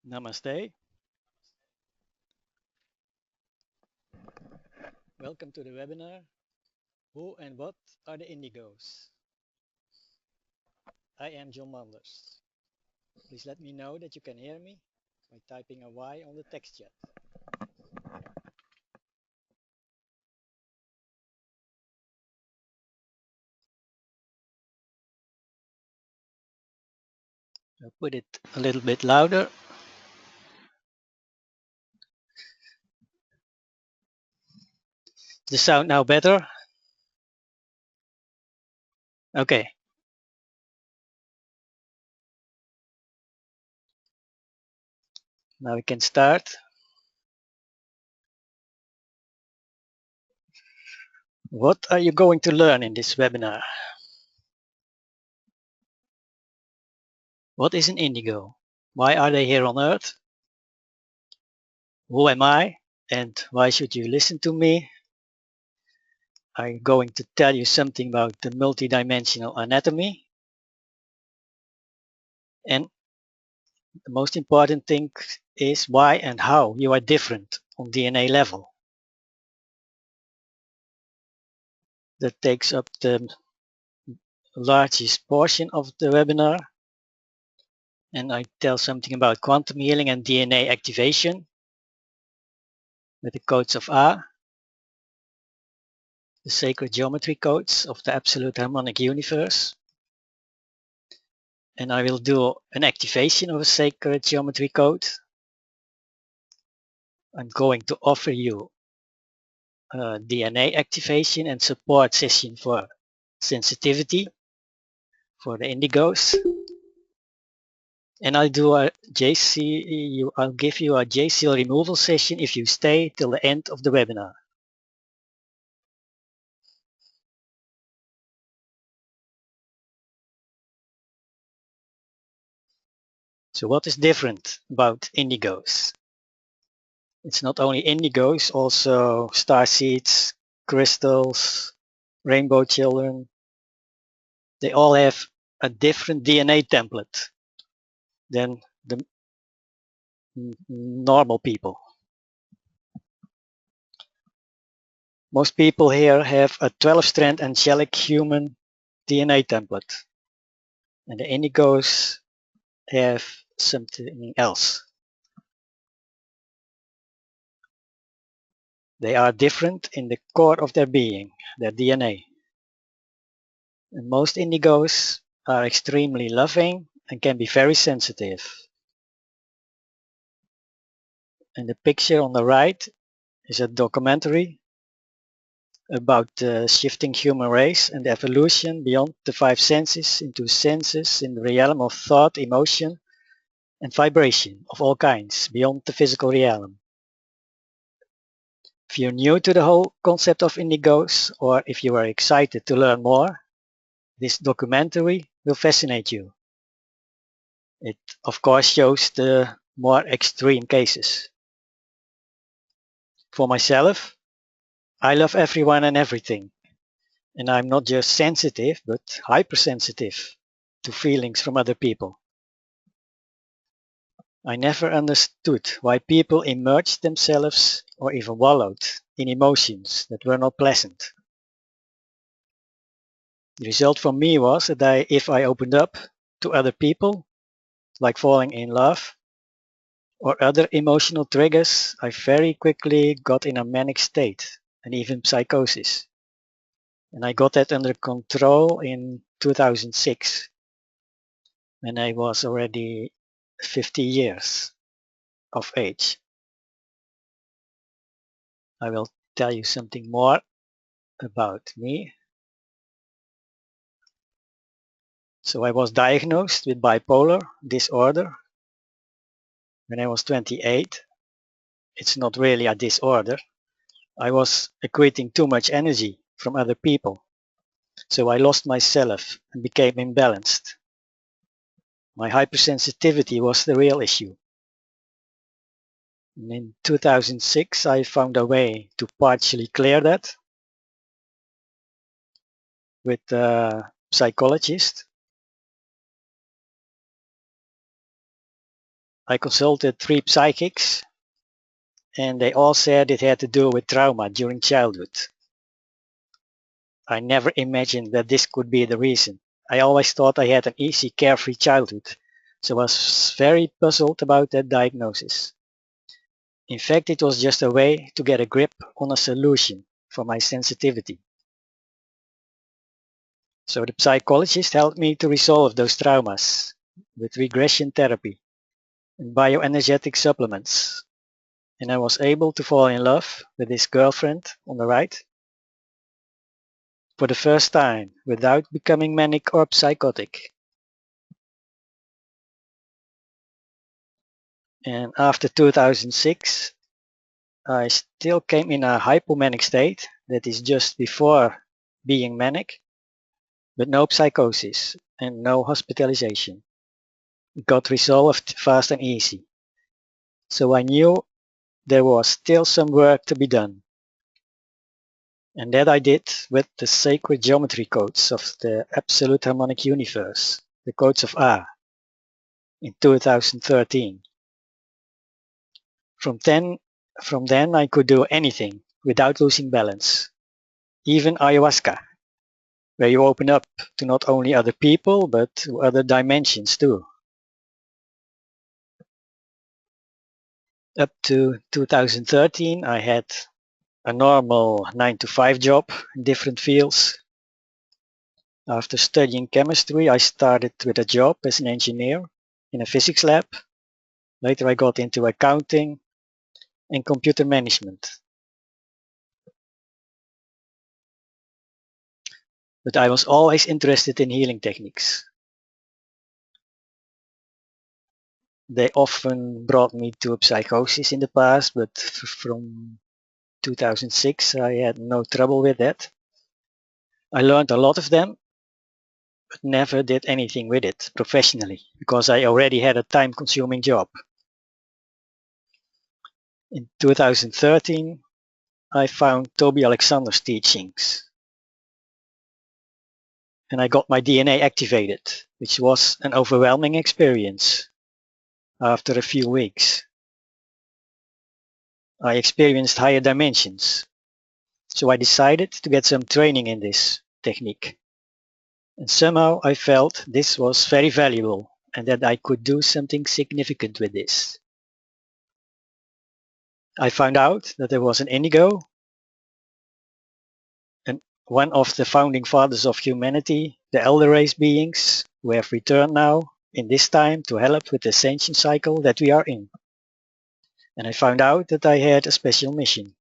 Namaste. Welcome to the webinar, Who and What are the Indigos? I am John Manders. Please let me know that you can hear me by typing a Y on the text chat. I'll put it a little bit louder. The sound now better? Okay. Now we can start. What are you going to learn in this webinar? What is an indigo? Why are they here on Earth? Who am I? And why should you listen to me? I'm going to tell you something about the multidimensional anatomy. And the most important thing is why and how you are different on DNA level. That takes up the largest portion of the webinar. And I tell something about quantum healing and DNA activation with the codes of A, the sacred geometry codes of the absolute harmonic universe. And I will do an activation of a sacred geometry code. I'm going to offer you a DNA activation and support session for sensitivity for the indigos. And I'll do a I'll give you a JCL removal session if you stay till the end of the webinar. So what is different about indigos? It's not only indigos, also star seeds, crystals, rainbow children. They all have a different DNA template than the normal people. Most people here have a 12-strand angelic human DNA template, and the indigos have something else. They are different in the core of their being, their DNA. And most indigos are extremely loving and can be very sensitive. And the picture on the right is a documentary about the shifting human race and the evolution beyond the five senses into senses in the realm of thought, emotion, and vibration of all kinds beyond the physical realm. If you're new to the whole concept of indigos, or if you are excited to learn more, this documentary will fascinate you. It, of course, shows the more extreme cases. For myself, I love everyone and everything. And I'm not just sensitive, but hypersensitive to feelings from other people. I never understood why people immersed themselves or even wallowed in emotions that were not pleasant. The result for me was that if I opened up to other people, like falling in love or other emotional triggers, I very quickly got in a manic state and even psychosis. And I got that under control in 2006 when I was already 50 years of age. I will tell you something more about me. So I was diagnosed with bipolar disorder when I was 28. It's not really a disorder. I was accreting too much energy from other people. So I lost myself and became imbalanced. My hypersensitivity was the real issue. And in 2006, I found a way to partially clear that with a psychologist. I consulted 3 psychics, and they all said it had to do with trauma during childhood. I never imagined that this could be the reason. I always thought I had an easy, carefree childhood, so I was very puzzled about that diagnosis. In fact, it was just a way to get a grip on a solution for my sensitivity. So the psychologist helped me to resolve those traumas with regression therapy and bioenergetic supplements. And I was able to fall in love with this girlfriend on the right for the first time without becoming manic or psychotic. And after 2006, I still came in a hypomanic state, that is just before being manic, but no psychosis and no hospitalization. It got resolved fast and easy. So I knew there was still some work to be done. And that I did with the sacred geometry codes of the absolute harmonic universe, the codes of A, in 2013. From then I could do anything without losing balance, even ayahuasca, where you open up to not only other people but to other dimensions too. Up to 2013 I had a normal 9 to 5 job in different fields. After studying chemistry, I started with a job as an engineer in a physics lab. Later I got into accounting and computer management. But I was always interested in healing techniques. They often brought me to a psychosis in the past, but from 2006 I had no trouble with that. I learned a lot of them, but never did anything with it professionally because I already had a time-consuming job. In 2013, I found Toby Alexander's teachings and I got my DNA activated, which was an overwhelming experience. After a few weeks, I experienced higher dimensions, so I decided to get some training in this technique. And somehow I felt this was very valuable and that I could do something significant with this. I found out that there was an Indigo, and one of the founding fathers of humanity, the elder race beings, who have returned now in this time to help with the ascension cycle that we are in. And I found out that I had a special mission.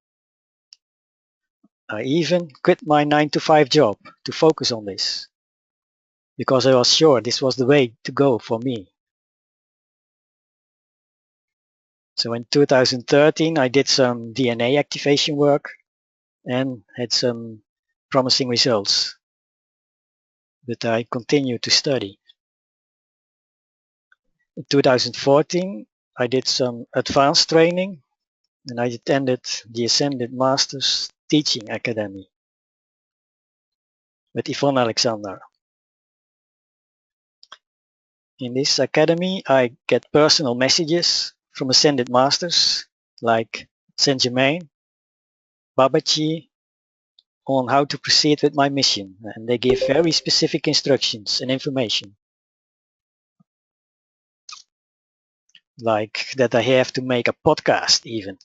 I even quit my 9 to 5 job to focus on this, because I was sure this was the way to go for me. So in 2013 I did some DNA activation work and had some promising results, but I continued to study. In 2014 I did some advanced training and I attended the Ascended Masters Teaching Academy with Yvonne Alexander. In this academy I get personal messages from Ascended Masters like Saint Germain, Babaji, on how to proceed with my mission, and they give very specific instructions and information. Like that I have to make a podcast even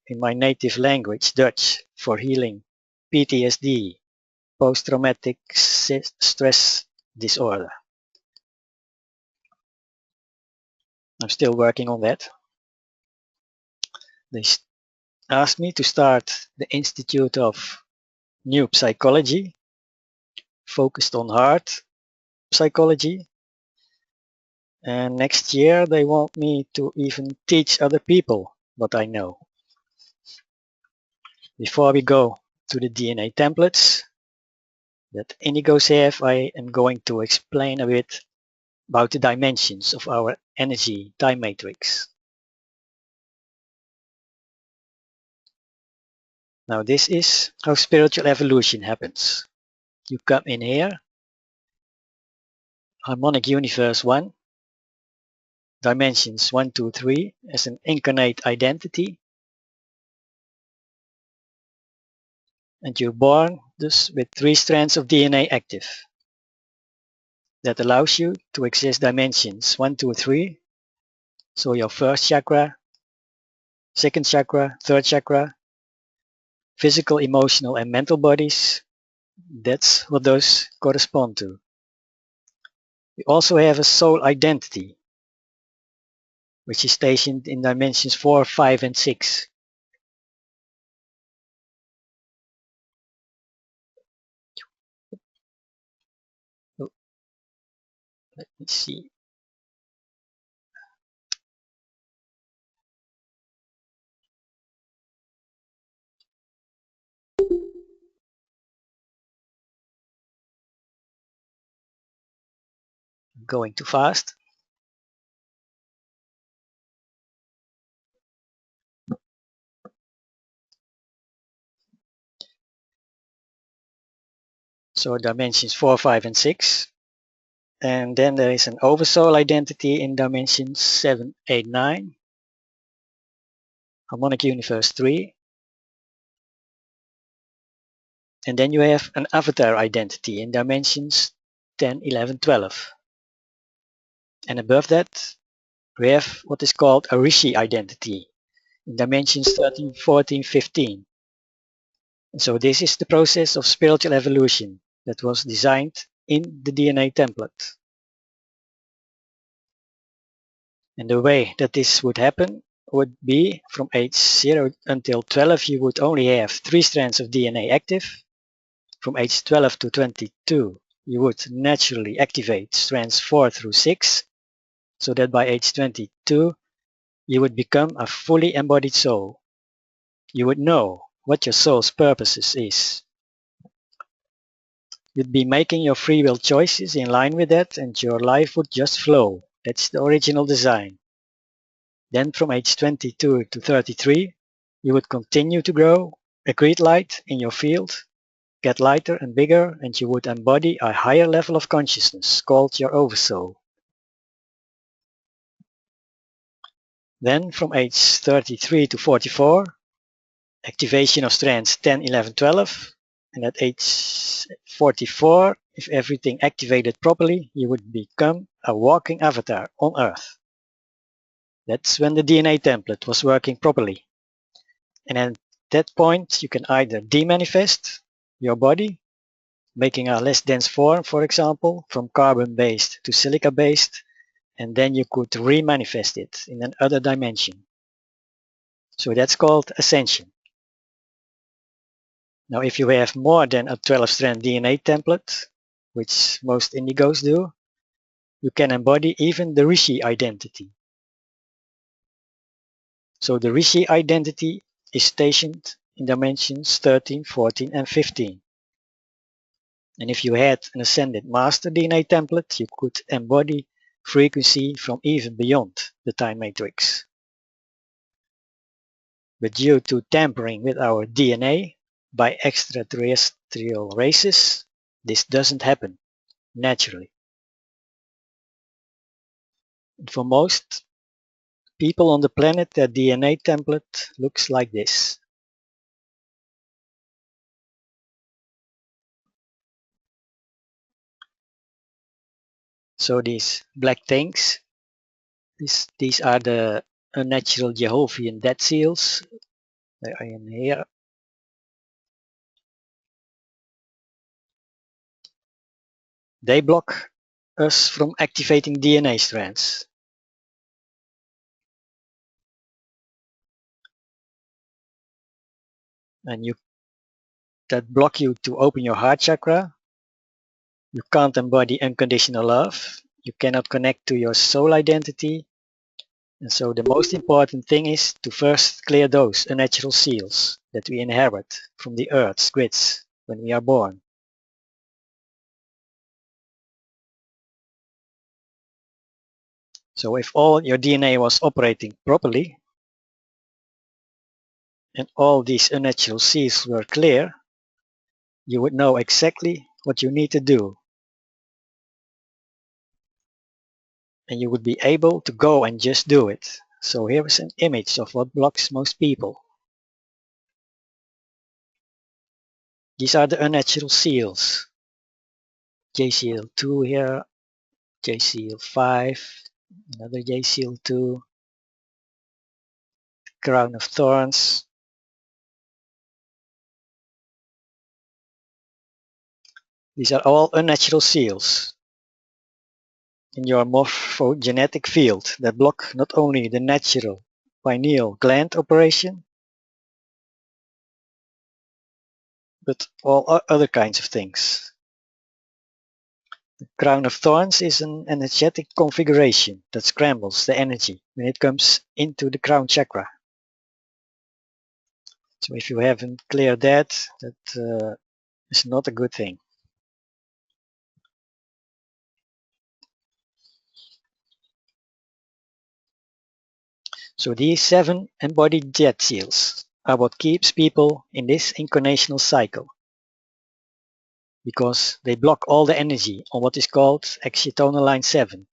in my native language, Dutch, for healing PTSD, post-traumatic stress disorder. I'm still working on that. They asked me to start the Institute of New Psychology, focused on heart psychology. And next year they want me to even teach other people what I know. Before we go to the DNA templates that Indigos have, I am going to explain a bit about the dimensions of our energy time matrix. Now this is how spiritual evolution happens. You come in here, harmonic universe 1, dimensions 1, 2, 3 as an incarnate identity, and you're born thus with 3 strands of DNA active. That allows you to access dimensions 1, 2, 3, so your first chakra, second chakra, third chakra, physical, emotional, and mental bodies. That's what those correspond to. We also have a soul identity, which is stationed in dimensions 4, 5, and 6. Oh, let me see. I'm going too fast. So dimensions 4, 5, and 6. And then there is an oversoul identity in dimensions 7, 8, 9. Harmonic universe 3. And then you have an avatar identity in dimensions 10, 11, 12. And above that, we have what is called a Rishi identity in dimensions 13, 14, 15. And so this is the process of spiritual evolution that was designed in the DNA template. And the way that this would happen would be from age 0 until 12 you would only have 3 strands of DNA active. From age 12 to 22 you would naturally activate strands 4 through 6, so that by age 22 you would become a fully embodied soul. You would know what your soul's purpose is. You'd be making your free will choices in line with that, and your life would just flow. That's the original design. Then from age 22 to 33, you would continue to grow, accrete light in your field, get lighter and bigger, and you would embody a higher level of consciousness called your oversoul. Then from age 33 to 44, activation of strands 10, 11, 12, and at age 44, if everything activated properly, you would become a walking avatar on Earth. That's when the DNA template was working properly. And at that point, you can either demanifest your body, making a less dense form, for example, from carbon-based to silica-based, and then you could remanifest it in another dimension. So that's called ascension. Now, if you have more than a 12-strand DNA template, which most Indigos do, you can embody even the Rishi identity. So the Rishi identity is stationed in dimensions 13, 14, and 15. And if you had an Ascended Master DNA template, you could embody frequency from even beyond the time matrix. But due to tampering with our DNA by extraterrestrial races, this doesn't happen naturally. And for most people on the planet, their DNA template looks like this. So these black things, these are the unnatural Jehovian dead seals. They are in here. They block us from activating DNA strands. And that block you to open your heart chakra. You can't embody unconditional love. You cannot connect to your soul identity. And so the most important thing is to first clear those unnatural seals that we inherit from the Earth's grids when we are born. So if all your DNA was operating properly and all these unnatural seals were clear, you would know exactly what you need to do. and you would be able to go and just do it. So here is an image of what blocks most people. These are the unnatural seals. JCL2 here, JCL5, another JCL2, crown of thorns. These are all unnatural seals in your morphogenetic field that block not only the natural pineal gland operation, but all other kinds of things. The crown of thorns is an energetic configuration that scrambles the energy when it comes into the crown chakra. So if you haven't cleared that, that is not a good thing. So these 7 embodied jet seals are what keeps people in this incarnational cycle, because they block all the energy on what is called excitonal line 7.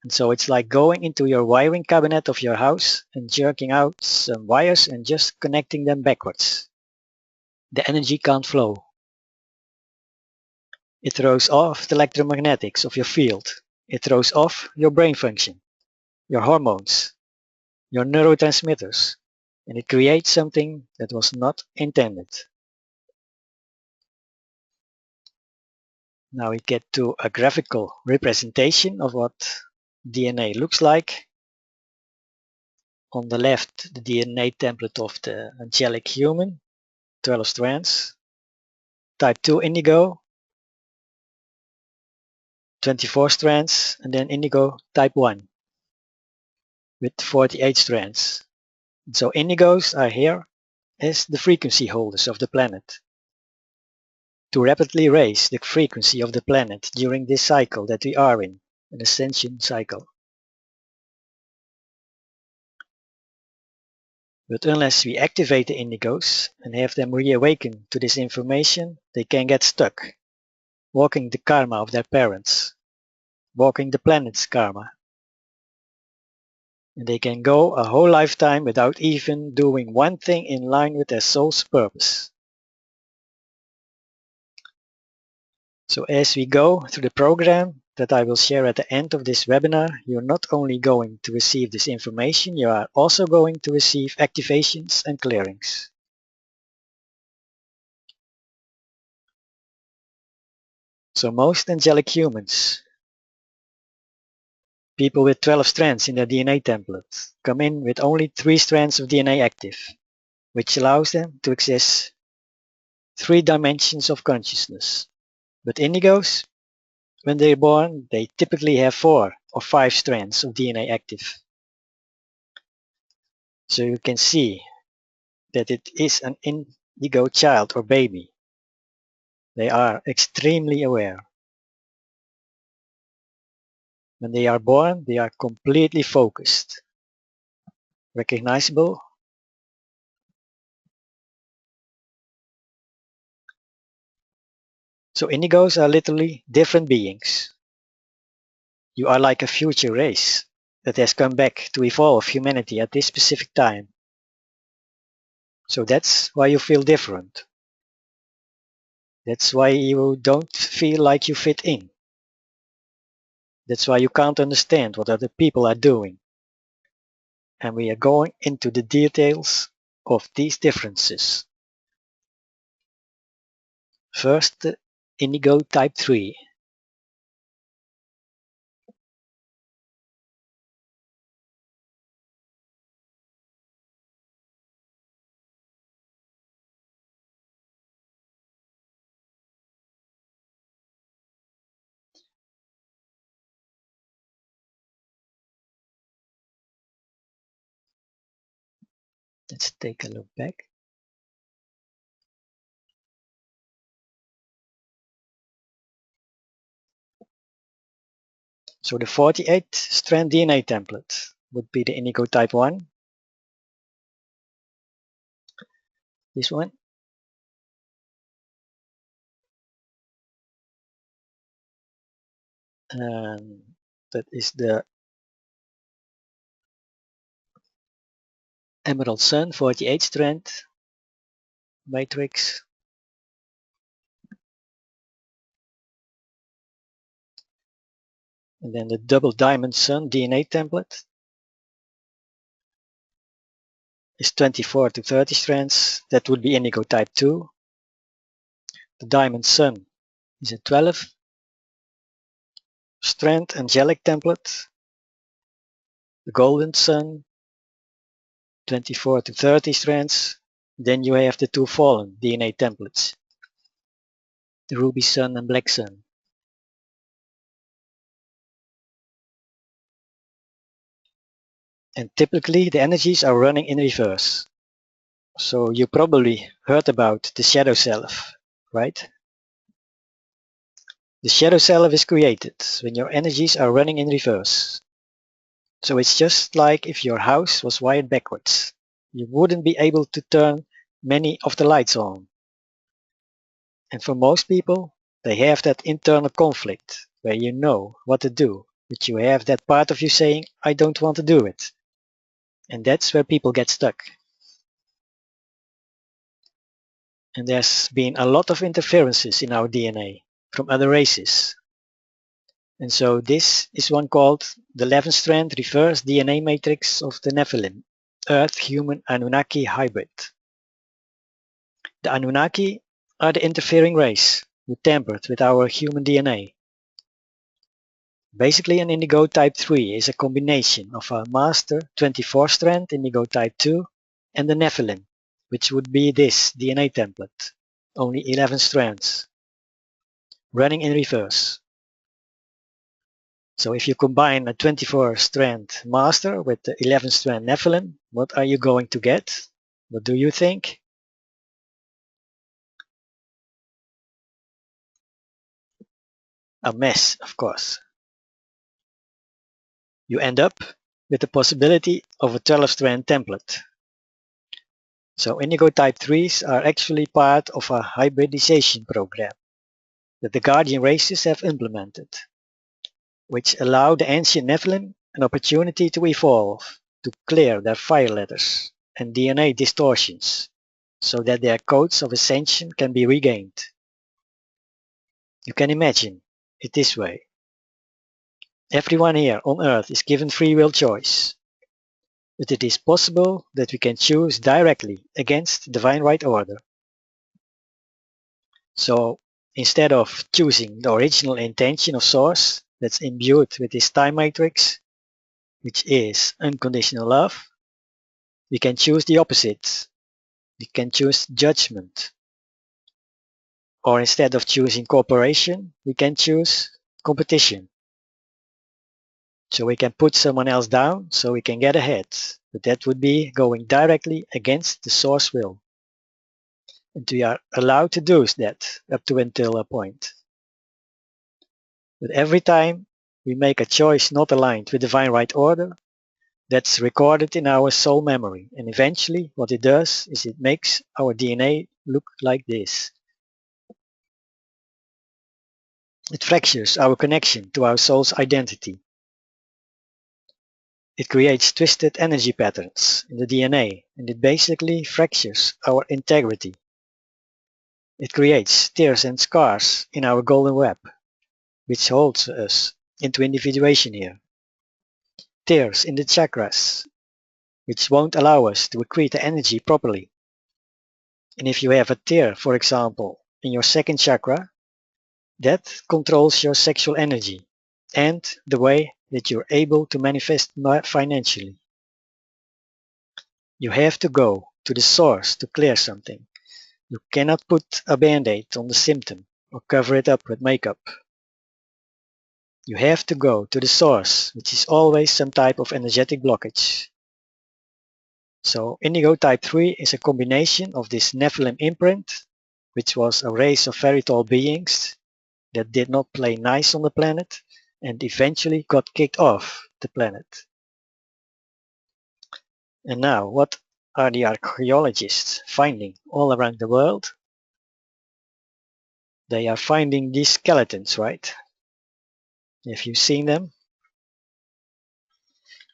And so it's like going into your wiring cabinet of your house and jerking out some wires and just connecting them backwards. The energy can't flow. It throws off the electromagnetics of your field. It throws off your brain function, your hormones, your neurotransmitters, and it creates something that was not intended. Now we get to a graphical representation of what DNA looks like. On the left, the DNA template of the angelic human, 12 strands. Type 2 indigo, 24 strands, and then indigo type 1 with 48 strands. And so indigos are here as the frequency holders of the planet, to rapidly raise the frequency of the planet during this cycle that we are in, an ascension cycle. But unless we activate the indigos and have them reawaken to this information, they can get stuck, walking the karma of their parents, walking the planet's karma. And they can go a whole lifetime without even doing one thing in line with their soul's purpose. So as we go through the program that I will share at the end of this webinar, you're not only going to receive this information, you are also going to receive activations and clearings. So most angelic humans, people with 12 strands in their DNA template, come in with only 3 strands of DNA active, which allows them to access 3 dimensions of consciousness. But indigos, when they're born, they typically have 4 or 5 strands of DNA active. So you can see that it is an indigo child or baby. They are extremely aware. When they are born, they are completely focused, recognizable, so indigos are literally different beings. You are like a future race that has come back to evolve humanity at this specific time. So that's why you feel different. That's why you don't feel like you fit in. That's why you can't understand what other people are doing. And we are going into the details of these differences. First, the indigo type 3. Let's take a look back. So the 48 strand DNA template would be the indigo type 1. This one. And That is the Emerald Sun 48 strand matrix. And then the Double Diamond Sun DNA template is 24 to 30 strands. That would be Indigo type 2. The Diamond Sun is a 12 strand angelic template. The Golden Sun, 24 to 30 strands. Then you have the two fallen DNA templates, the Ruby Sun and Black Sun. And typically the energies are running in reverse. So you probably heard about the shadow self, right? The shadow self is created when your energies are running in reverse. So it's just like if your house was wired backwards. You wouldn't be able to turn many of the lights on. And for most people, they have that internal conflict where you know what to do, but you have that part of you saying, I don't want to do it. And that's where people get stuck. And there's been a lot of interferences in our DNA from other races. And so this is one called the 11-strand reverse DNA matrix of the Nephilim, Earth-Human Anunnaki hybrid. The Anunnaki are the interfering race who tampered with our human DNA. Basically, an Indigo type 3 is a combination of a master 24-strand Indigo type 2 and the Nephilim, which would be this DNA template, only 11 strands, running in reverse. So if you combine a 24-strand master with the 11-strand Nephilim, what are you going to get? What do you think? A mess, of course. You end up with the possibility of a 12-strand template. So Indigo type 3s are actually part of a hybridization program that the Guardian races have implemented, which allow the ancient Nephilim an opportunity to evolve, to clear their fire ladders and DNA distortions, so that their codes of ascension can be regained. You can imagine it this way. Everyone here on Earth is given free will choice, but it is possible that we can choose directly against divine right order. So instead of choosing the original intention of Source that's imbued with this time matrix, which is unconditional love, we can choose the opposite. We can choose judgment. Or instead of choosing cooperation, we can choose competition. So we can put someone else down so we can get ahead. But that would be going directly against the Source will. And we are allowed to do that up to until a point. But every time we make a choice not aligned with divine right order, that's recorded in our soul memory. And eventually what it does is it makes our DNA look like this. It fractures our connection to our soul's identity. It creates twisted energy patterns in the DNA, and it basically fractures our integrity. It creates tears and scars in our golden web, which holds us into individuation here. Tears in the chakras, which won't allow us to accrete the energy properly. And if you have a tear, for example, in your second chakra, that controls your sexual energy and the way that you're able to manifest financially. You have to go to the source to clear something. You cannot put a band-aid on the symptom or cover it up with makeup. You have to go to the source, which is always some type of energetic blockage. So Indigo type 3 is a combination of this Nephilim imprint, which was a race of very tall beings that did not play nice on the planet and eventually got kicked off the planet. And now, what are the archaeologists finding all around the world? They are finding these skeletons, right? Have you seen them?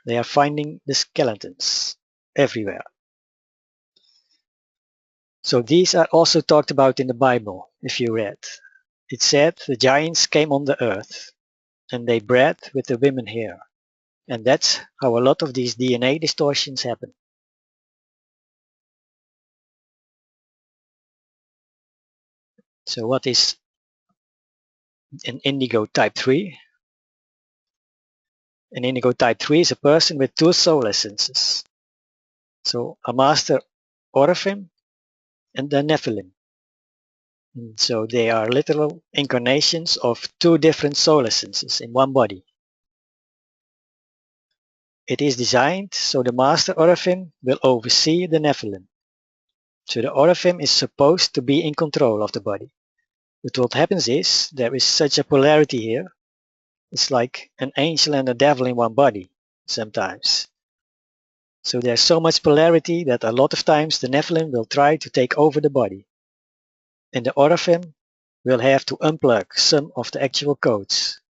They are finding the skeletons everywhere. So these are also talked about in the Bible, if you read. It said the giants came on the earth and they bred with the women here. And that's how a lot of these DNA distortions happen. So what is an indigo type 3? An indigo type 3 is a person with two soul essences. So a master Oraphim and the Nephilim. And so they are literal incarnations of two different soul essences in one body. It is designed so the master Oraphim will oversee the Nephilim. So the Oraphim is supposed to be in control of the body. But what happens is there is such a polarity here. It's like an angel and a devil in one body sometimes. So there's so much polarity that a lot of times the Nephilim will try to take over the body. And the Oraphim will have to unplug some of the actual codes,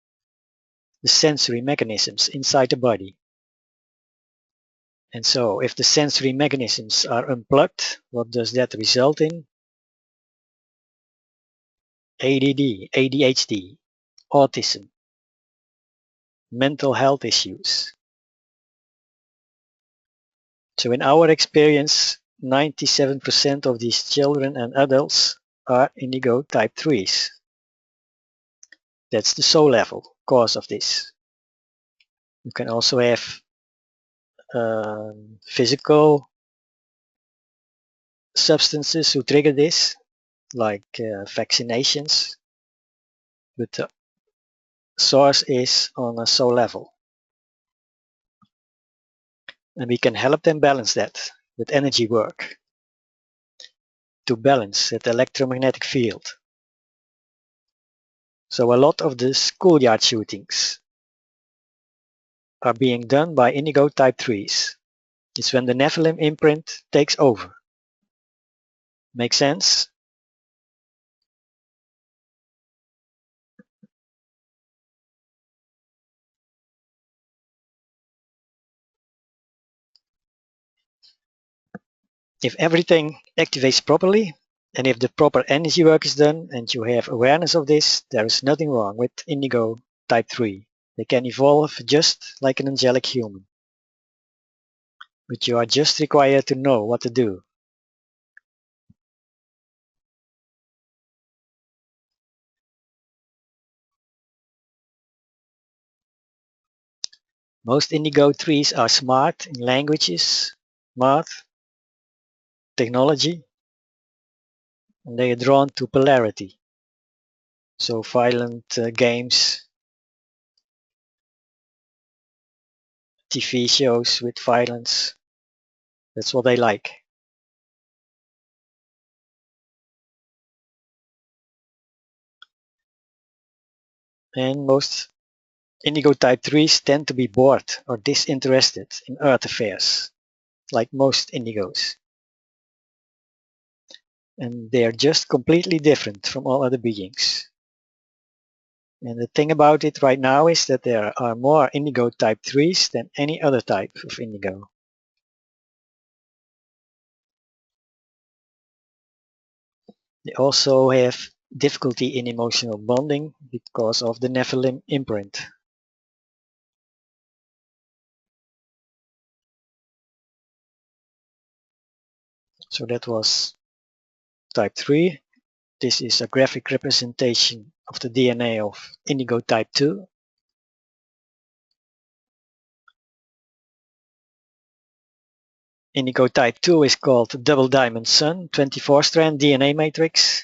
the sensory mechanisms inside the body. And so if the sensory mechanisms are unplugged, what does that result in? ADD, ADHD, autism, mental health issues. So in our experience, 97% of these children and adults are indigo type 3s. That's the soul level cause of this. You can also have physical substances who trigger this, like vaccinations, but the source is on a soul level. And we can help them balance that with energy work to balance that electromagnetic field. So a lot of the schoolyard shootings are being done by indigo type 3s. It's when the Nephilim imprint takes over. Make sense? If everything activates properly, and if the proper energy work is done and you have awareness of this, there is nothing wrong with indigo type 3. They can evolve just like an angelic human. But you are just required to know what to do. Most indigo 3s are smart in languages, math, technology, and they are drawn to polarity. So violent games, TV shows with violence, that's what they like. And most indigo type 3s tend to be bored or disinterested in earth affairs, like most indigos. And they are just completely different from all other beings. And the thing about it right now is that there are more indigo type 3s than any other type of indigo. They also have difficulty in emotional bonding because of the Nephilim imprint. So that was type 3. This is a graphic representation of the DNA of indigo type 2. Indigo type 2 is called double diamond sun 24-strand DNA matrix.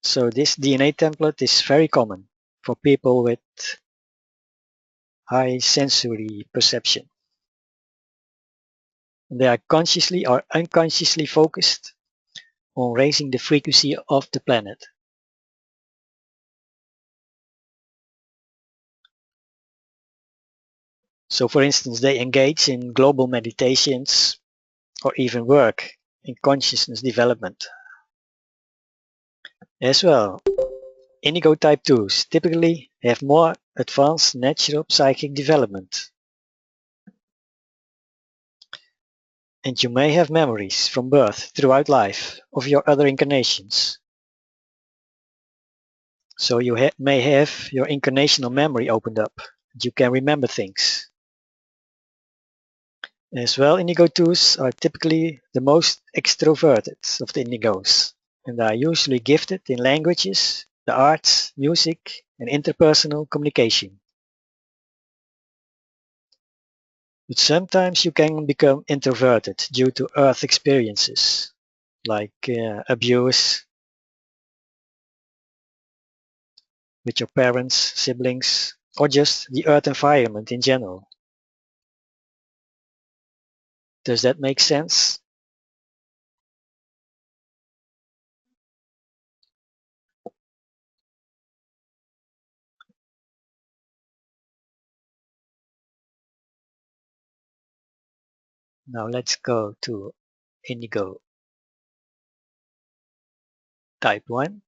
So this DNA template is very common for people with high sensory perception. They are consciously or unconsciously focused on raising the frequency of the planet. So for instance, they engage in global meditations or even work in consciousness development. As well, indigo type 2s typically have more advanced natural psychic development. And you may have memories from birth throughout life of your other incarnations. So you may have your incarnational memory opened up. And you can remember things. As well, Indigo 2s are typically the most extroverted of the Indigos and are usually gifted in languages, the arts, music, and interpersonal communication. But sometimes you can become introverted due to Earth experiences, like abuse with your parents, siblings, or just the Earth environment in general. Does that make sense? Now let's go to Indigo type 1.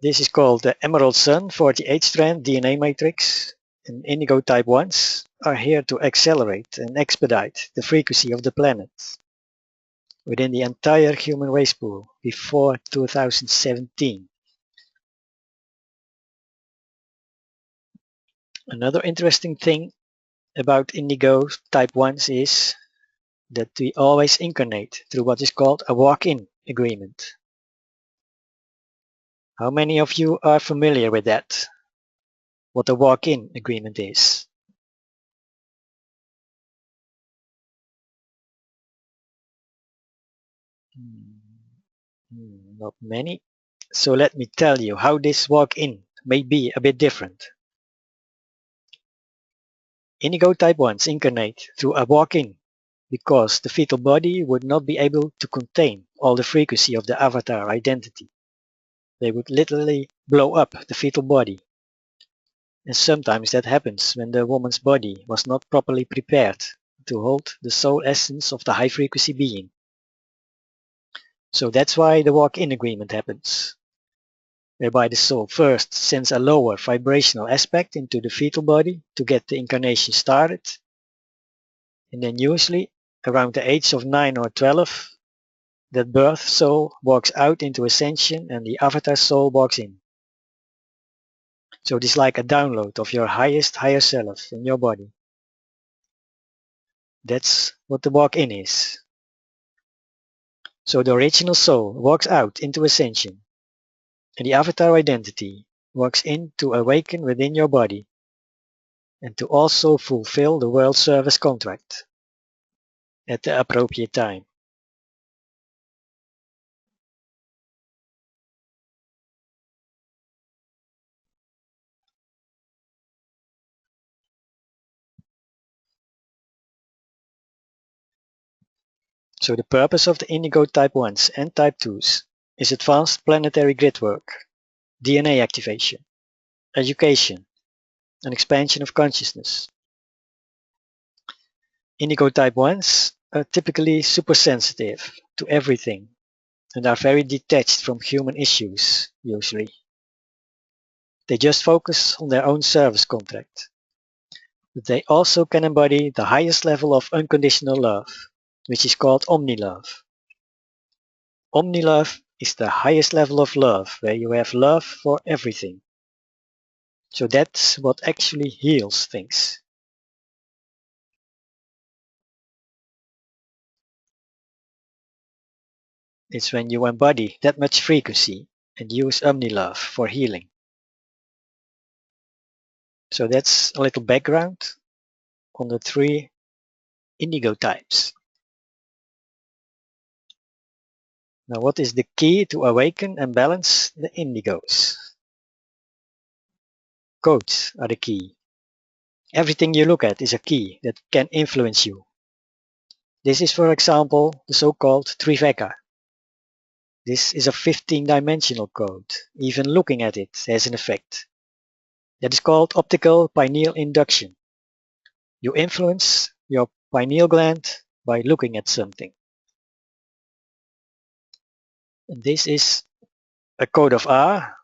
This is called the Emerald Sun 48-strand DNA matrix, and Indigo type 1s are here to accelerate and expedite the frequency of the planet within the entire human race pool before 2017. Another interesting thing about Indigo type 1s is that we always incarnate through what is called a walk-in agreement. How many of you are familiar with that? What a walk-in agreement is? Not many. So let me tell you how this walk-in may be a bit different. Indigo type 1s incarnate through a walk-in because the fetal body would not be able to contain all the frequency of the avatar identity. They would literally blow up the fetal body. And sometimes that happens when the woman's body was not properly prepared to hold the soul essence of the high frequency being. So that's why the walk-in agreement happens, whereby the soul first sends a lower vibrational aspect into the fetal body to get the incarnation started, and then usually around the age of 9 or 12, that birth soul walks out into ascension and the avatar soul walks in. So it is like a download of your highest higher self in your body. That's what the walk-in is. So the original soul walks out into ascension, and the avatar identity walks in to awaken within your body and to also fulfill the world service contract at the appropriate time. So the purpose of the Indigo Type 1s and Type 2s is advanced planetary grid work, DNA activation, education, and expansion of consciousness. Indigo Type 1s are typically super sensitive to everything and are very detached from human issues, usually. They just focus on their own service contract. But they also can embody the highest level of unconditional love, which is called omni-love. Omni-love is the highest level of love, where you have love for everything. So that's what actually heals things. It's when you embody that much frequency and use omni-love for healing. So that's a little background on the 3 indigo types. Now, what is the key to awaken and balance the indigos? Codes are the key. Everything you look at is a key that can influence you. This is, for example, the so-called Triveka. This is a 15-dimensional code. Even looking at it has an effect. That is called optical pineal induction. You influence your pineal gland by looking at something. And this is a code of R,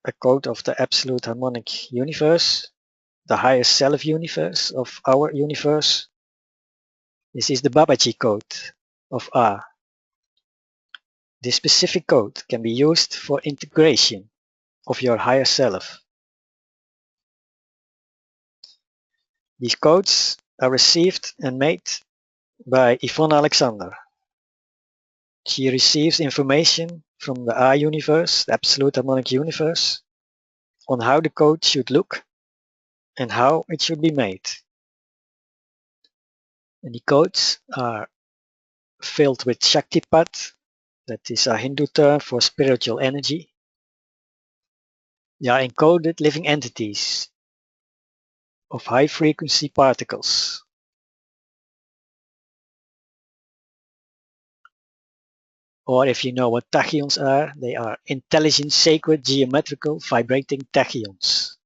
a code of the absolute harmonic universe, the higher self universe of our universe. This is the Babaji code of A. This specific code can be used for integration of your higher self. These codes are received and made by Yvonne Alexander. She receives information from the A universe, the absolute harmonic universe, on how the code should look and how it should be made. And the codes are filled with Shaktipat, that is a Hindu term for spiritual energy. They are encoded living entities of high frequency particles. Or if you know what tachyons are, they are intelligent, sacred, geometrical, vibrating tachyons.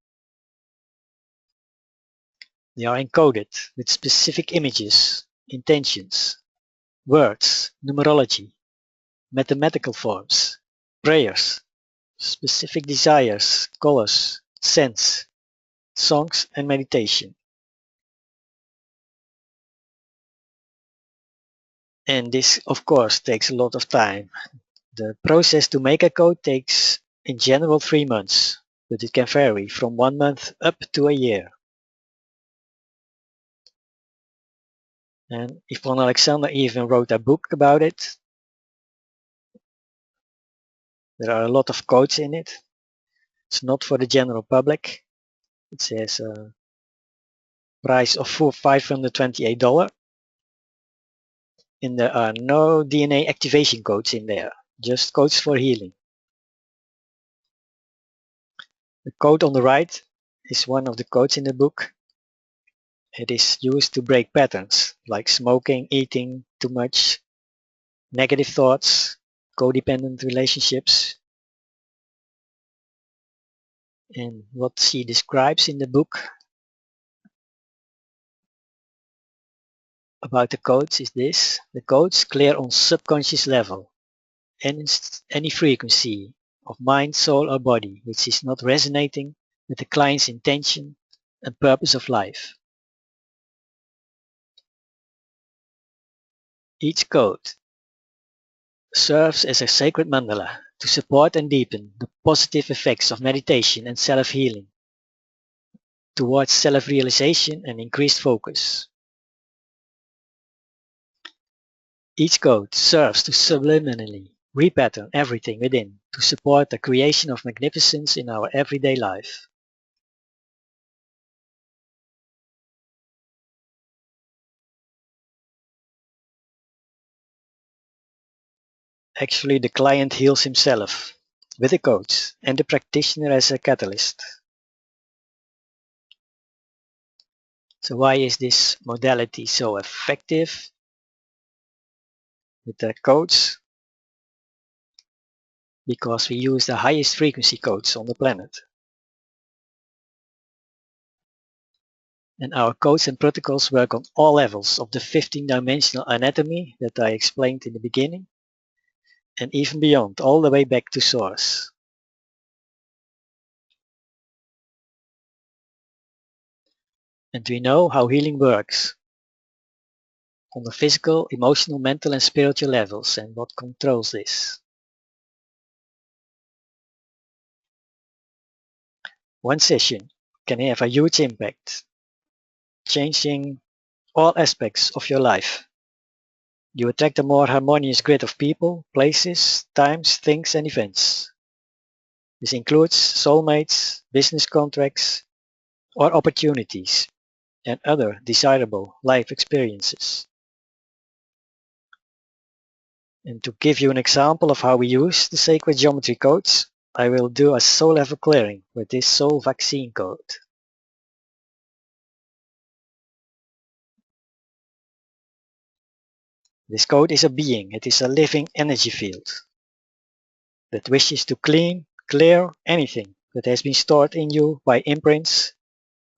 They are encoded with specific images, intentions, words, numerology, mathematical forms, prayers, specific desires, colors, scents, songs, and meditation. And this, of course, takes a lot of time. The process to make a code takes, in general, 3 months, but it can vary from 1 month up to a year. And Yvonne Alexander even wrote a book about it. There are a lot of codes in it. It's not for the general public. It says a price of $528. And there are no DNA activation codes in there, just codes for healing. The code on the right is one of the codes in the book. It is used to break patterns like smoking, eating too much, negative thoughts, codependent relationships. And what she describes in the book about the codes is this: the codes clear on subconscious level any frequency of mind, soul, or body which is not resonating with the client's intention and purpose of life. Each code serves as a sacred mandala to support and deepen the positive effects of meditation and self-healing towards self-realization and increased focus. Each code serves to subliminally repattern everything within to support the creation of magnificence in our everyday life. Actually, the client heals himself with the codes and the practitioner as a catalyst. So why is this modality so effective with the codes? Because we use the highest frequency codes on the planet. And our codes and protocols work on all levels of the 15-dimensional anatomy that I explained in the beginning, and even beyond, all the way back to source. And we know how healing works on the physical, emotional, mental, and spiritual levels, and what controls this. One session can have a huge impact, changing all aspects of your life. You attract a more harmonious grid of people, places, times, things, and events. This includes soulmates, business contracts, or opportunities, and other desirable life experiences. And to give you an example of how we use the sacred geometry codes, I will do a soul level clearing with this soul vaccine code. This code is a being, it is a living energy field that wishes to clear anything that has been stored in you by imprints,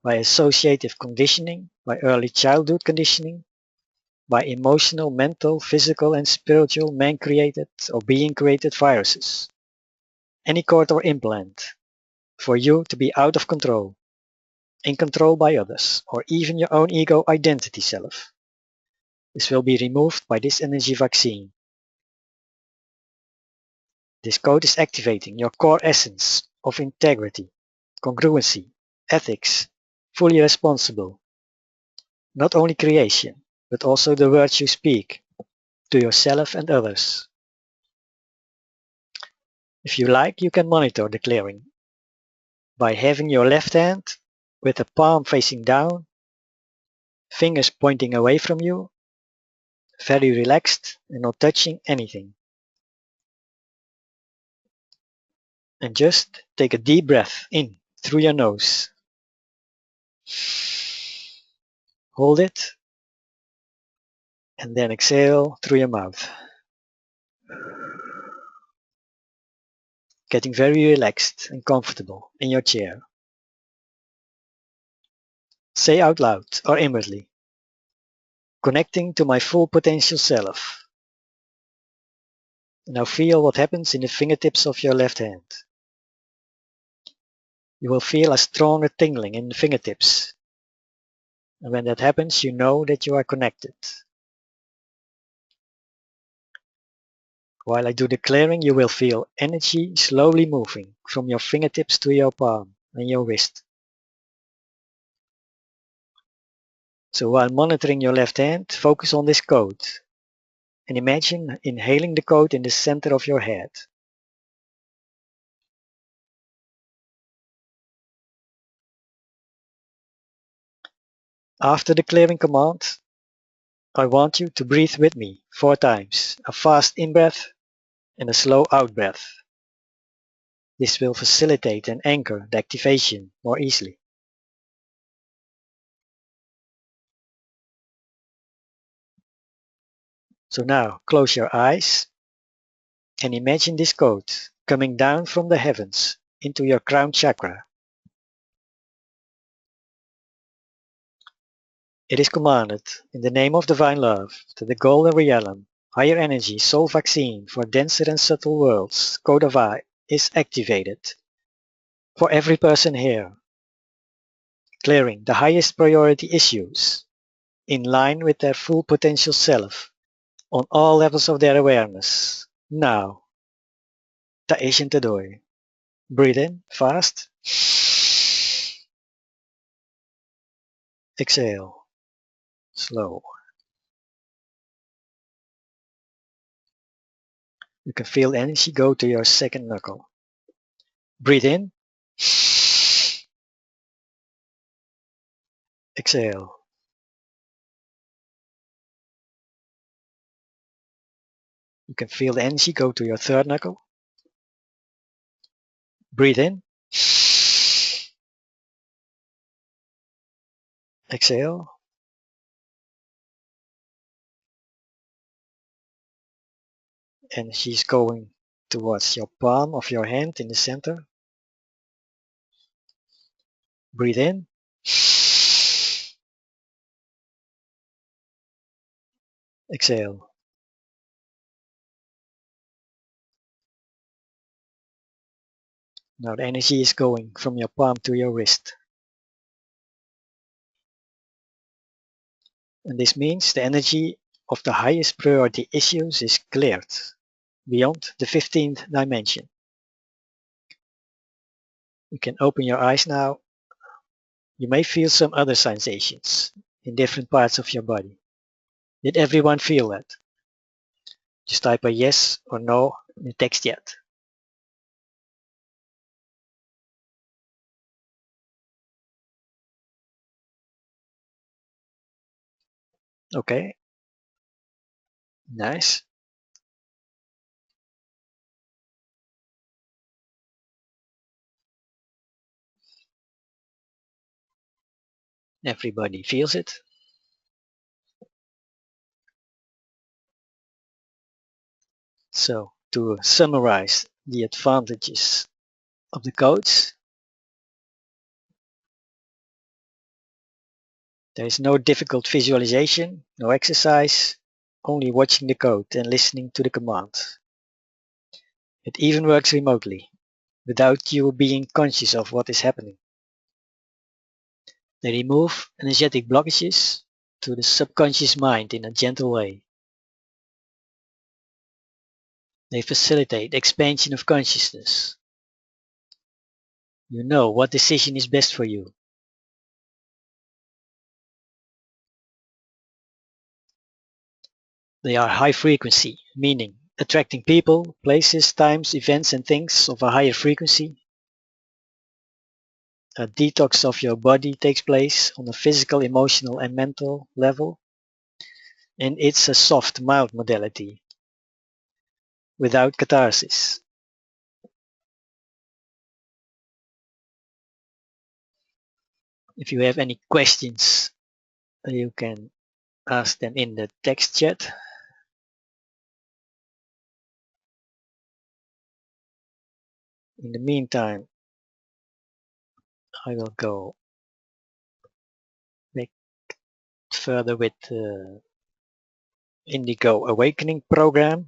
by associative conditioning, by early childhood conditioning, by emotional, mental, physical, and spiritual man-created or being-created viruses. Any cord or implant for you to be out of control. in control by others, or even your own ego identity self. This will be removed by this energy vaccine. This code is activating your core essence of integrity, congruency, ethics, fully responsible. Not only creation, but also the words you speak to yourself and others. If you like, you can monitor the clearing by having your left hand with the palm facing down, fingers pointing away from you, very relaxed and not touching anything. And just take a deep breath in through your nose. Hold it and then exhale through your mouth. Getting very relaxed and comfortable in your chair. Say out loud or inwardly, connecting to my full potential self. Now feel what happens in the fingertips of your left hand. You will feel a stronger tingling in the fingertips. And when that happens, you know that you are connected. While I do the clearing, you will feel energy slowly moving from your fingertips to your palm and your wrist. So while monitoring your left hand, focus on this code and imagine inhaling the code in the center of your head. After the clearing command, I want you to breathe with me 4 times, a fast in-breath and a slow out-breath. This will facilitate and anchor the activation more easily. So now close your eyes and imagine this code coming down from the heavens into your crown chakra. It is commanded in the name of divine love that the golden realm, higher energy, soul vaccine for denser and subtle worlds, code of I, is activated for every person here, clearing the highest priority issues in line with their full potential self on all levels of their awareness. Now, Taishin Tadoi. Breathe in fast. Exhale, slow. You can feel energy go to your second knuckle. Breathe in. Exhale. You can feel the energy go to your third knuckle. Breathe in. Exhale. Energy is going towards your palm of your hand in the center. Breathe in. Exhale. Now the energy is going from your palm to your wrist. And this means the energy of the highest priority issues is cleared beyond the 15th dimension. You can open your eyes now. You may feel some other sensations in different parts of your body. Did everyone feel that? Just type a yes or no in the text yet. Okay, nice. Everybody feels it. So to summarize the advantages of the codes, there is no difficult visualization, no exercise, only watching the code and listening to the command. It even works remotely, without you being conscious of what is happening. They remove energetic blockages to the subconscious mind in a gentle way. They facilitate expansion of consciousness. You know what decision is best for you. They are high frequency, meaning attracting people, places, times, events, and things of a higher frequency. A detox of your body takes place on a physical, emotional, and mental level, and it's a soft, mild modality without catharsis. If you have any questions, you can ask them in the text chat. In the meantime, I will go back further with the Indigo Awakening program.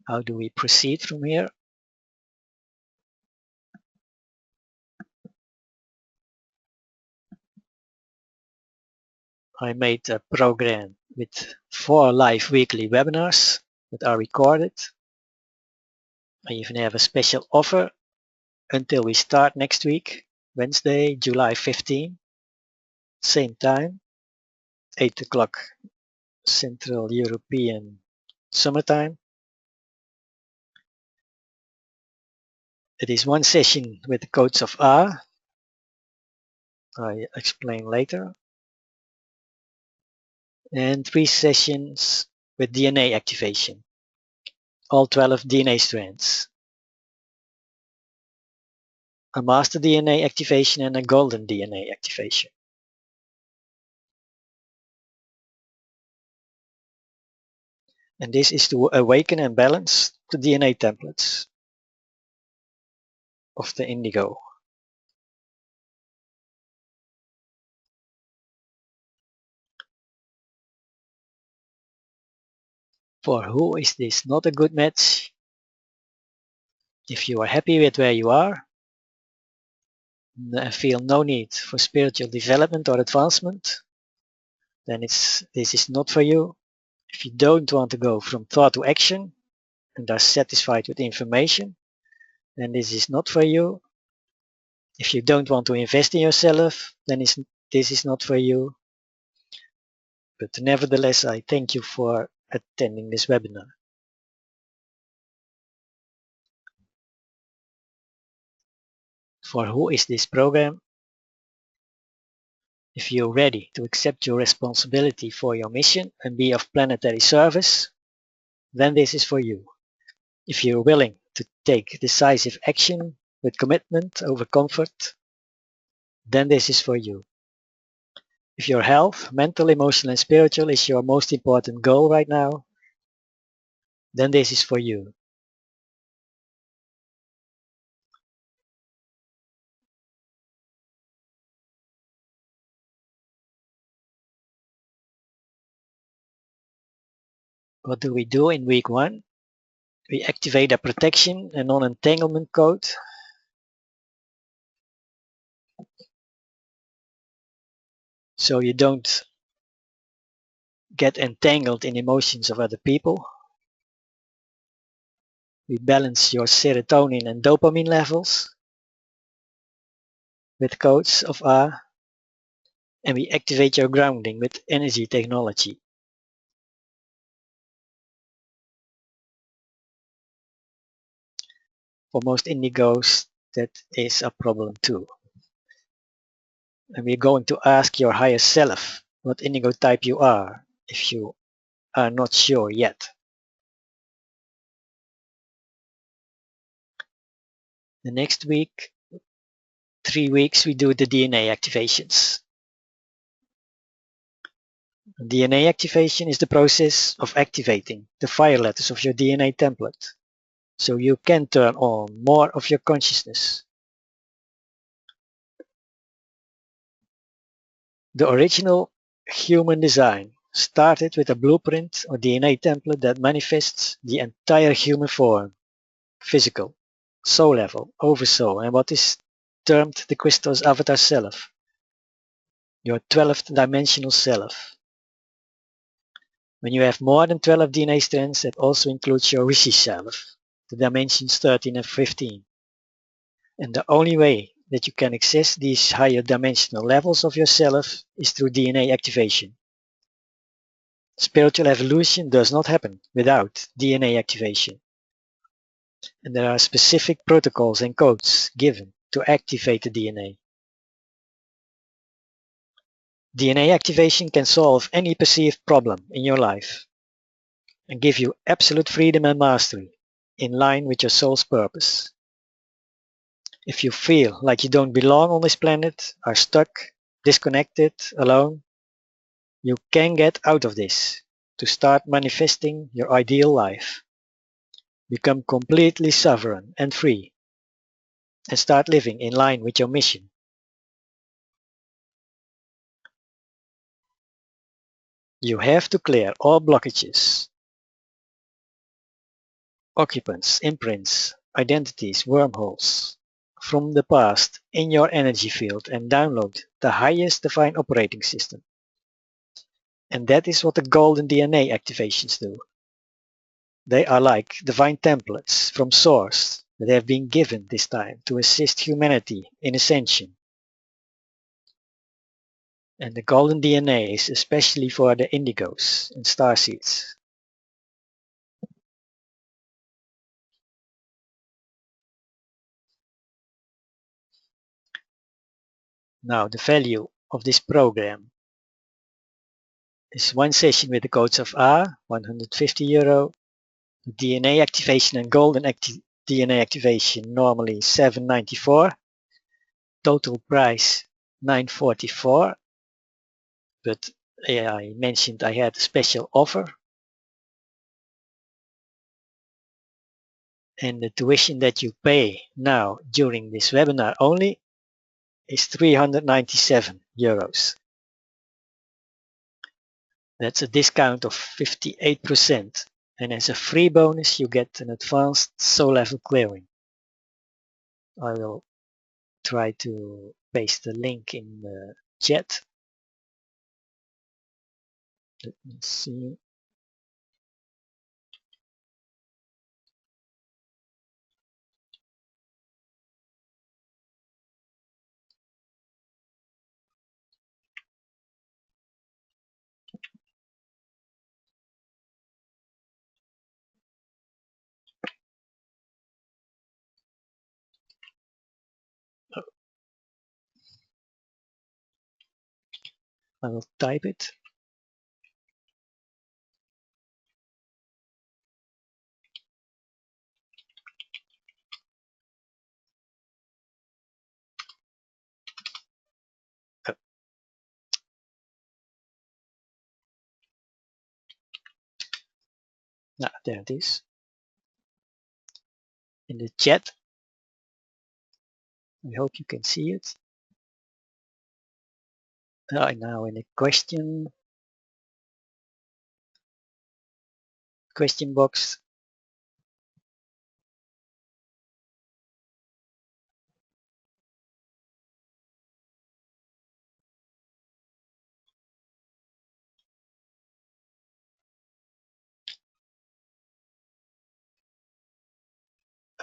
How do we proceed from here? I made a program with 4 live weekly webinars that are recorded. I even have a special offer until we start next week, Wednesday, July 15, same time, 8 o'clock Central European Summertime. It is 1 session with the codes of A. I explain later. And 3 sessions with DNA activation, all 12 DNA strands. A master DNA activation and a golden DNA activation. And this is to awaken and balance the DNA templates of the indigo. For who is this not a good match? If you are happy with where you are and feel no need for spiritual development or advancement, then this is not for you. If you don't want to go from thought to action and are satisfied with information, then this is not for you. If you don't want to invest in yourself, then this is not for you. But nevertheless, I thank you for attending this webinar. For who is this program? If you're ready to accept your responsibility for your mission and be of planetary service, then this is for you. If you're willing to take decisive action with commitment over comfort, then this is for you. If your health, mental, emotional, and spiritual is your most important goal right now, then this is for you. What do we do in week 1? We activate a protection and non-entanglement code. So you don't get entangled in emotions of other people. We balance your serotonin and dopamine levels with codes of A, and we activate your grounding with energy technology. For most indigos, that is a problem too. And we're going to ask your higher self what indigo type you are, if you are not sure yet. The next week, 3 weeks, we do the DNA activations. DNA activation is the process of activating the fire letters of your DNA template, so you can turn on more of your consciousness. The original human design started with a blueprint or DNA template that manifests the entire human form, physical, soul level, oversoul, and what is termed the crystal's avatar self, your 12th dimensional self. When you have more than 12 DNA strands, that also includes your Rishi self, the dimensions 13 and 15. And the only way that you can access these higher dimensional levels of yourself is through DNA activation. Spiritual evolution does not happen without DNA activation. And there are specific protocols and codes given to activate the DNA. DNA activation can solve any perceived problem in your life and give you absolute freedom and mastery in line with your soul's purpose. If you feel like you don't belong on this planet, are stuck, disconnected, alone, you can get out of this to start manifesting your ideal life. Become completely sovereign and free and start living in line with your mission. You have to clear all blockages, occupants, imprints, identities, wormholes from the past in your energy field and download the highest divine operating system. And that is what the golden DNA activations do. They are like divine templates from Source that have been given this time to assist humanity in ascension. And the golden DNA is especially for the Indigos and starseeds. Now the value of this program is one session with the codes of A, €150. The DNA activation and golden DNA activation normally $7.94. Total price $9.44. But I mentioned I had a special offer. And the tuition that you pay now during this webinar only is €397. That's a discount of 58%. And as a free bonus, you get an advanced soul level clearing. I will try to paste the link in the chat. Let me see. I will type it. There it is. In the chat. I hope you can see it. Now in the question box.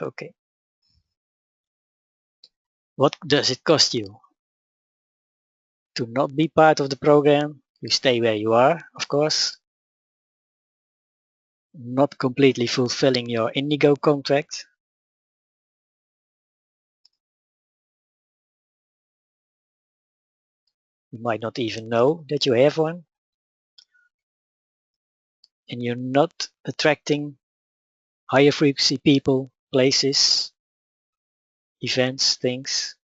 Okay. What does it cost you to not be part of the program? You stay where you are, of course. Not completely fulfilling your Indigo contract. You might not even know that you have one. And you're not attracting higher frequency people, places, events, things.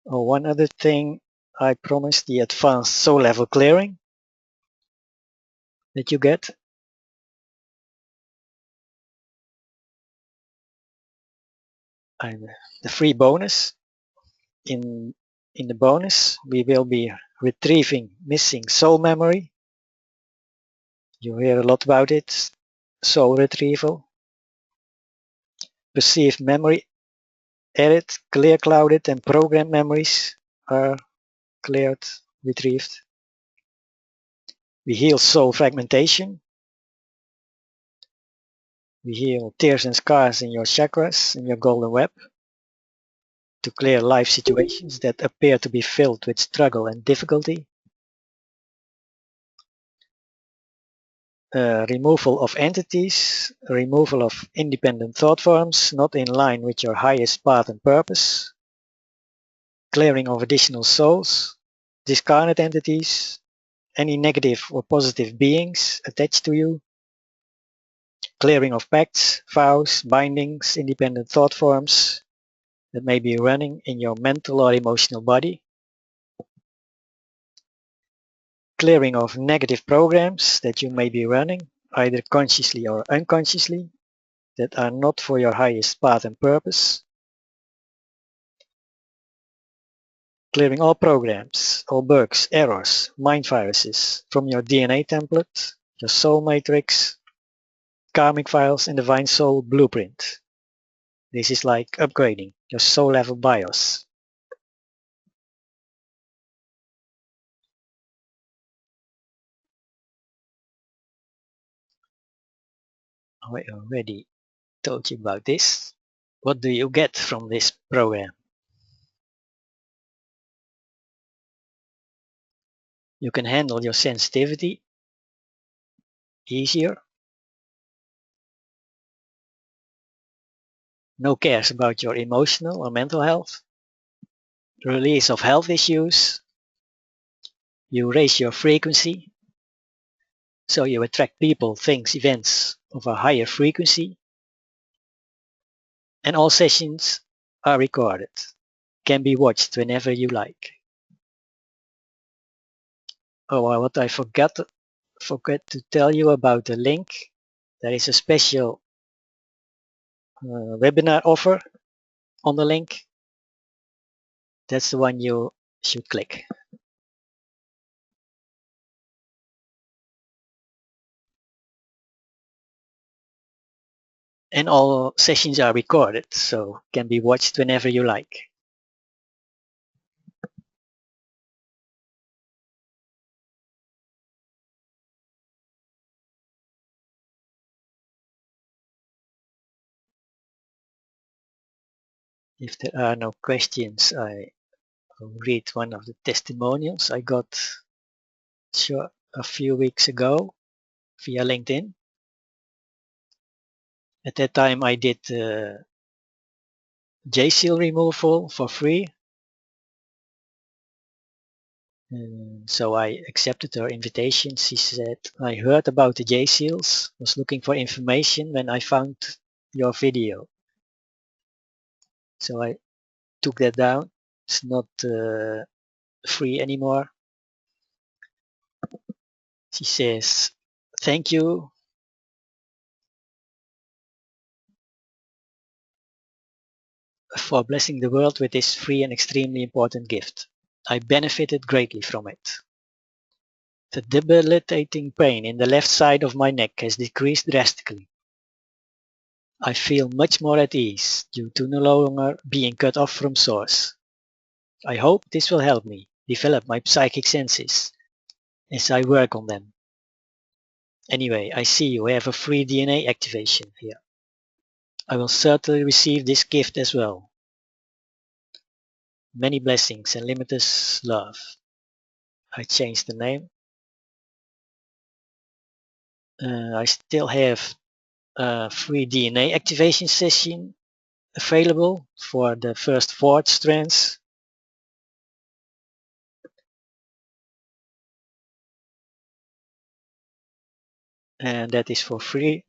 Oh, one other thing, I promised the advanced soul level clearing that you get. And the free bonus. In the bonus, we will be retrieving missing soul memory. You hear a lot about it, soul retrieval. perceived memory added, clear clouded, and programmed memories are cleared, retrieved. We heal soul fragmentation. We heal tears and scars in your chakras, in your golden web, to clear life situations that appear to be filled with struggle and difficulty. Removal of entities, removal of independent thought forms not in line with your highest path and purpose, clearing of additional souls, discarnate entities, any negative or positive beings attached to you, clearing of pacts, vows, bindings, independent thought forms that may be running in your mental or emotional body, clearing of negative programs that you may be running, either consciously or unconsciously, that are not for your highest path and purpose, clearing all programs, all bugs, errors, mind viruses from your DNA template, your soul matrix, karmic files, and divine soul blueprint. This is like upgrading your soul level BIOS. I already told you about this. What do you get from this program? You can handle your sensitivity easier. No cares about your emotional or mental health. Release of health issues. You raise your frequency, so you attract people, things, events of a higher frequency. And all sessions are recorded, can be watched whenever you like. Oh, what I forgot to tell you about the link. There is a special webinar offer on the link. That's the one you should click. And all sessions are recorded, so can be watched whenever you like. If there are no questions, I will read one of the testimonials I got a few weeks ago via LinkedIn. At that time, I did J-seal removal for free. And so I accepted her invitation. She said, I heard about the J-seals, was looking for information when I found your video. So I took that down. It's not free anymore. She says, thank you. For blessing the world with this free and extremely important gift. I benefited greatly from it. The debilitating pain in the left side of my neck has decreased drastically. I feel much more at ease due to no longer being cut off from source. I hope this will help me develop my psychic senses as I work on them. Anyway, I see you have a free DNA activation here. I will certainly receive this gift as well. Many blessings and limitless love. I changed the name. I still have a free DNA activation session available for the first 4 strands. And that is for free.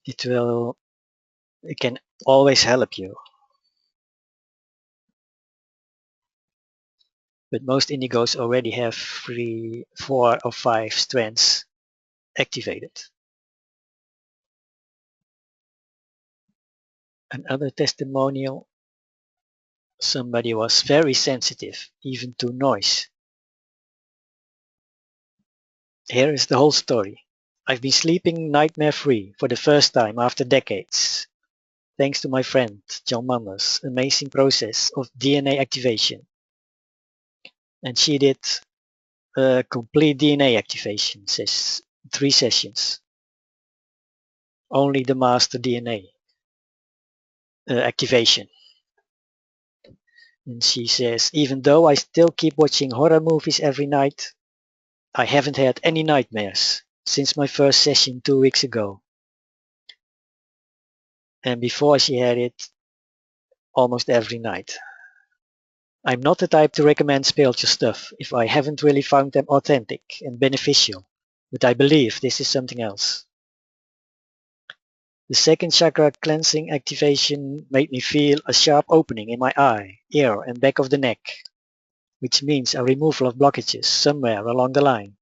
It can always help you. But most Indigos already have 3, 4 or 5 strands activated. Another testimonial, somebody was very sensitive, even to noise. Here is the whole story. I've been sleeping nightmare-free for the first time after decades, thanks to my friend John Mander's amazing process of DNA activation. And she did a complete DNA activation, says 3 sessions. Only the master DNA activation. And she says, even though I still keep watching horror movies every night, I haven't had any nightmares since my first session 2 weeks ago. And before she had it almost every night. I'm not the type to recommend spiritual stuff if I haven't really found them authentic and beneficial, but I believe this is something else. The second chakra cleansing activation made me feel a sharp opening in my eye, ear, and back of the neck, which means a removal of blockages somewhere along the line.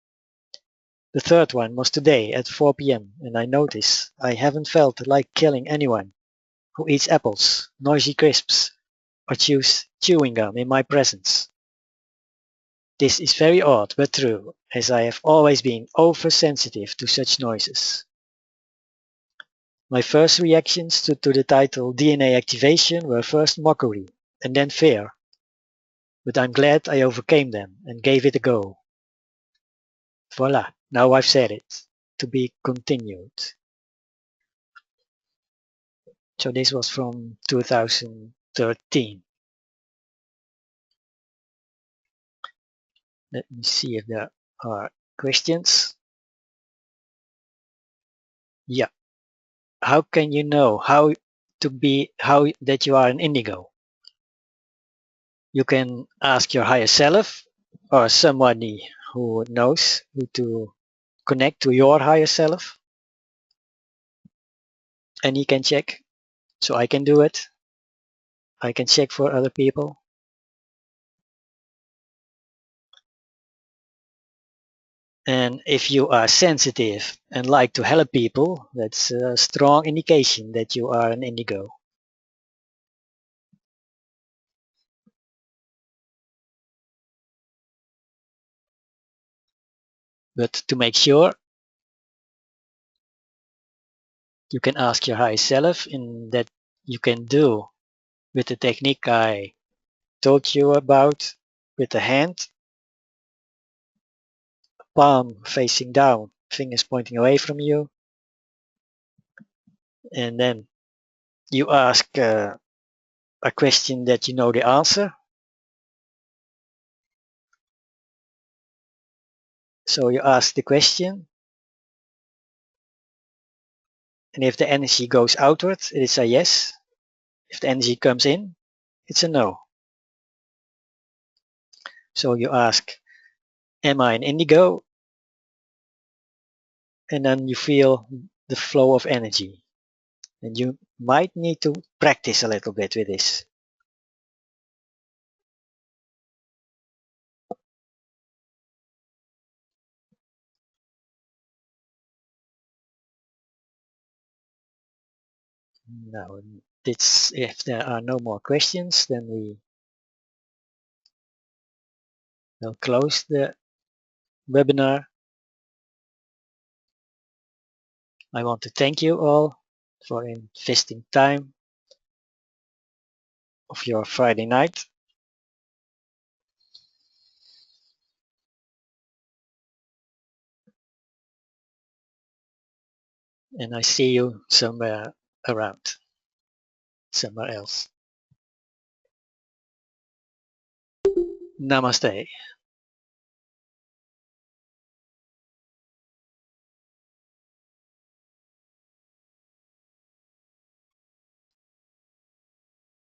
The third one was today at 4 p.m. and I notice I haven't felt like killing anyone who eats apples, noisy crisps, or chews chewing gum in my presence. This is very odd but true, as I have always been oversensitive to such noises. My first reactions to the title DNA activation were first mockery and then fear, but I'm glad I overcame them and gave it a go. Voila, now I've said it. To be continued. So this was from 2013. Let me see if there are questions. Yeah. How can you know how that you are an indigo? You can ask your higher self or somebody who knows who to connect to your higher self, and he can check. So I can do it. I can check for other people. And if you are sensitive and like to help people, that's a strong indication that you are an indigo. But to make sure, you can ask your higher self, and that you can do with the technique I told you about, with the hand, palm facing down, fingers pointing away from you, and then you ask a question that you know the answer. So you ask the question, and if the energy goes outward, it is a yes. If the energy comes in, it's a no. So you ask, am I an indigo? And then you feel the flow of energy. And you might need to practice a little bit with this. Now, if there are no more questions, then we will close the webinar. I want to thank you all for investing time of your Friday night. And I see you somewhere around, somewhere else. Namaste.